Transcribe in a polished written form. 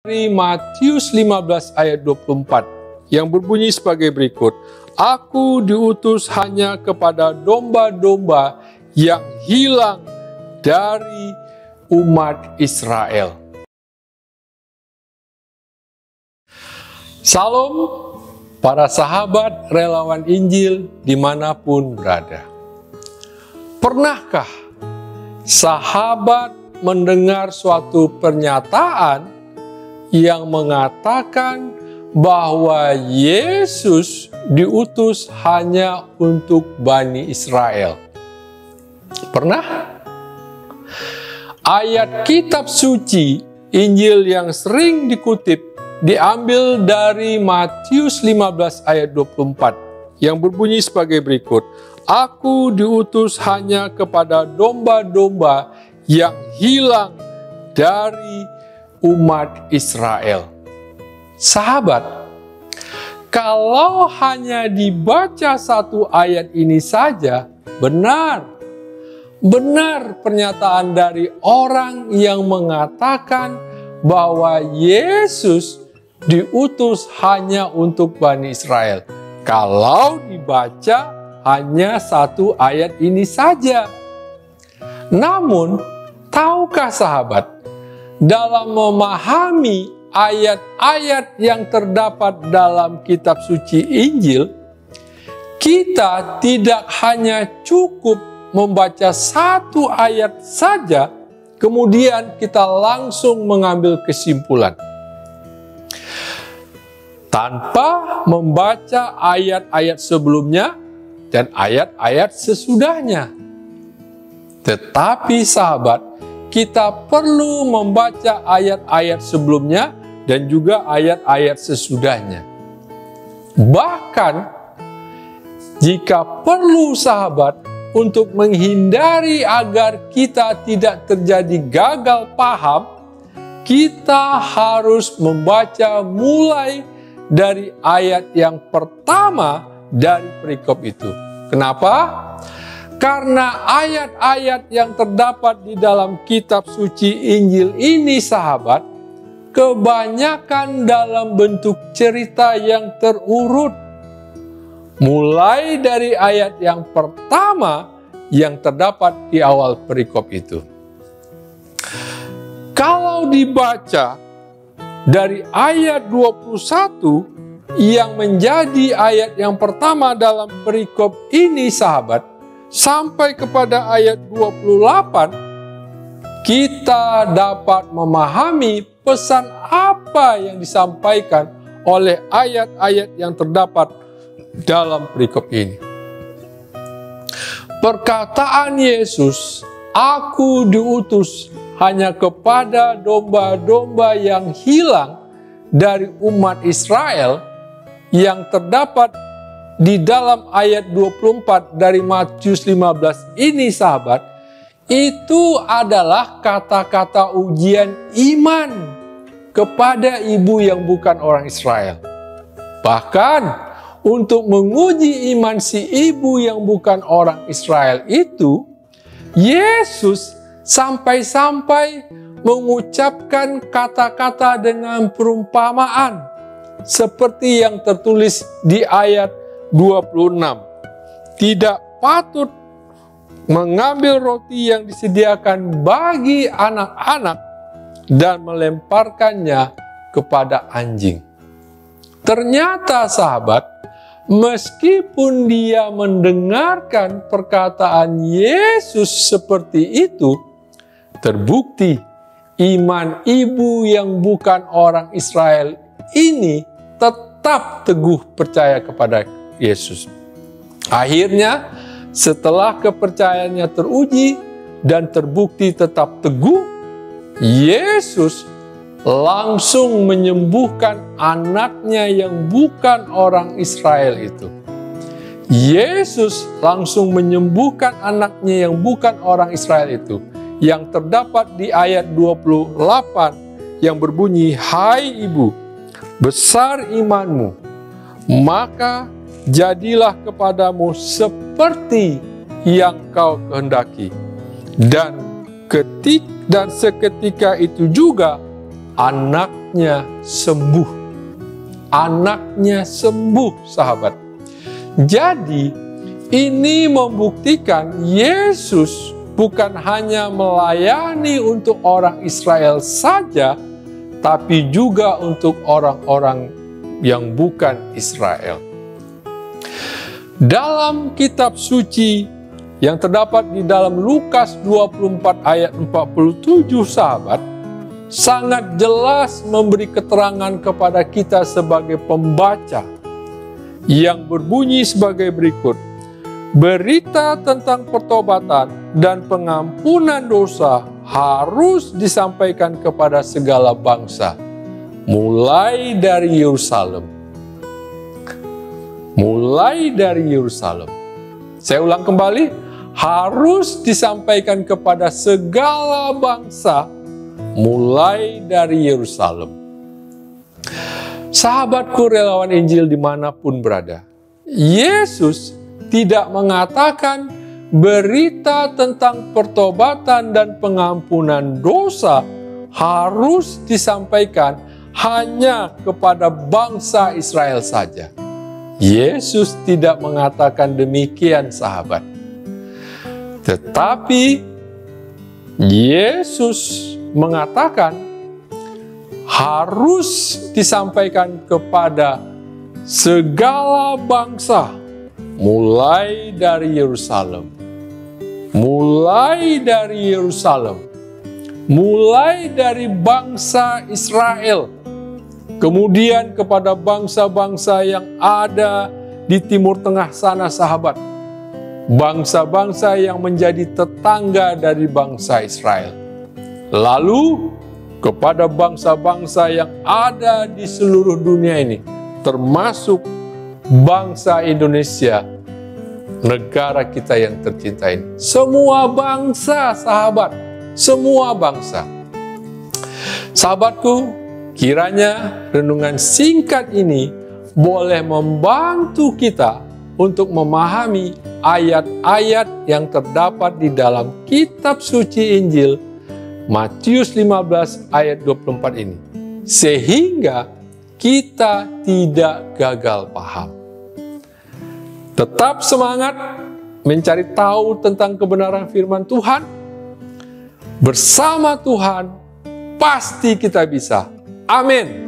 Dari Matius 15 ayat 24 yang berbunyi sebagai berikut. Aku diutus hanya kepada domba-domba yang hilang dari umat Israel. Salam para sahabat relawan Injil dimanapun berada. Pernahkah sahabat mendengar suatu pernyataan yang mengatakan bahwa Yesus diutus hanya untuk Bani Israel? Pernah? Ayat kitab suci Injil yang sering dikutip diambil dari Matius 15 ayat 24 yang berbunyi sebagai berikut. Aku diutus hanya kepada domba-domba yang hilang dari umat Israel. Sahabat, kalau hanya dibaca satu ayat ini saja, benar pernyataan dari orang yang mengatakan bahwa Yesus diutus hanya untuk Bani Israel. Kalau dibaca hanya satu ayat ini saja. Namun, tahukah sahabat, dalam memahami ayat-ayat yang terdapat dalam kitab suci Injil, kita tidak hanya cukup membaca satu ayat saja, kemudian kita langsung mengambil kesimpulan tanpa membaca ayat-ayat sebelumnya dan ayat-ayat sesudahnya. Tetapi sahabat, kita perlu membaca ayat-ayat sebelumnya dan juga ayat-ayat sesudahnya. Bahkan, jika perlu sahabat, untuk menghindari agar kita tidak terjadi gagal paham, kita harus membaca mulai dari ayat yang pertama dari perikop itu. Kenapa? Karena ayat-ayat yang terdapat di dalam kitab suci Injil ini, sahabat, kebanyakan dalam bentuk cerita yang terurut. Mulai dari ayat yang pertama yang terdapat di awal perikop itu. Kalau dibaca dari ayat 21 yang menjadi ayat yang pertama dalam perikop ini, sahabat, sampai kepada ayat 28, kita dapat memahami pesan apa yang disampaikan oleh ayat-ayat yang terdapat dalam perikop ini. Perkataan Yesus, "Aku diutus hanya kepada domba-domba yang hilang dari umat Israel," yang terdapat di dalam ayat 24 dari Matius 15 ini, sahabat, itu adalah kata-kata ujian iman kepada ibu yang bukan orang Israel. Bahkan untuk menguji iman si ibu yang bukan orang Israel itu, Yesus sampai-sampai mengucapkan kata-kata dengan perumpamaan seperti yang tertulis di ayat 26. Tidak patut mengambil roti yang disediakan bagi anak-anak dan melemparkannya kepada anjing. Ternyata sahabat, meskipun dia mendengarkan perkataan Yesus seperti itu, terbukti iman ibu yang bukan orang Israel ini tetap teguh percaya kepada Yesus. Akhirnya, setelah kepercayaannya teruji dan terbukti tetap teguh, Yesus langsung menyembuhkan anaknya yang bukan orang Israel itu. Yesus langsung menyembuhkan anaknya yang bukan orang Israel itu, yang terdapat di ayat 28 yang berbunyi, "Hai ibu, besar imanmu, maka jadilah kepadamu seperti yang kau kehendaki." Dan seketika itu juga anak anaknya sembuh. Anaknya sembuh, sahabat. Jadi, ini membuktikan Yesus bukan hanya melayani untuk orang Israel saja, tapi juga untuk orang-orang yang bukan Israel. Dalam kitab suci yang terdapat di dalam Lukas 24 ayat 47, sahabat, sangat jelas memberi keterangan kepada kita sebagai pembaca yang berbunyi sebagai berikut. Berita tentang pertobatan dan pengampunan dosa harus disampaikan kepada segala bangsa, mulai dari Yerusalem. Mulai dari Yerusalem. Saya ulang kembali, harus disampaikan kepada segala bangsa, mulai dari Yerusalem. Sahabatku relawan Injil dimanapun berada, Yesus tidak mengatakan berita tentang pertobatan dan pengampunan dosa harus disampaikan hanya kepada bangsa Israel saja. Yesus tidak mengatakan demikian, sahabat. Tetapi Yesus mengatakan harus disampaikan kepada segala bangsa, mulai dari Yerusalem. Mulai dari Yerusalem. Mulai dari bangsa Israel. Kemudian kepada bangsa-bangsa yang ada di Timur Tengah sana, sahabat. Bangsa-bangsa yang menjadi tetangga dari bangsa Israel. Lalu kepada bangsa-bangsa yang ada di seluruh dunia ini, termasuk bangsa Indonesia, negara kita yang tercinta ini. Semua bangsa, sahabat, semua bangsa. Sahabatku, kiranya renungan singkat ini boleh membantu kita untuk memahami ayat-ayat yang terdapat di dalam kitab suci Injil Matius 15 ayat 24 ini, sehingga kita tidak gagal paham. Tetap semangat mencari tahu tentang kebenaran firman Tuhan. Bersama Tuhan pasti kita bisa. Amin.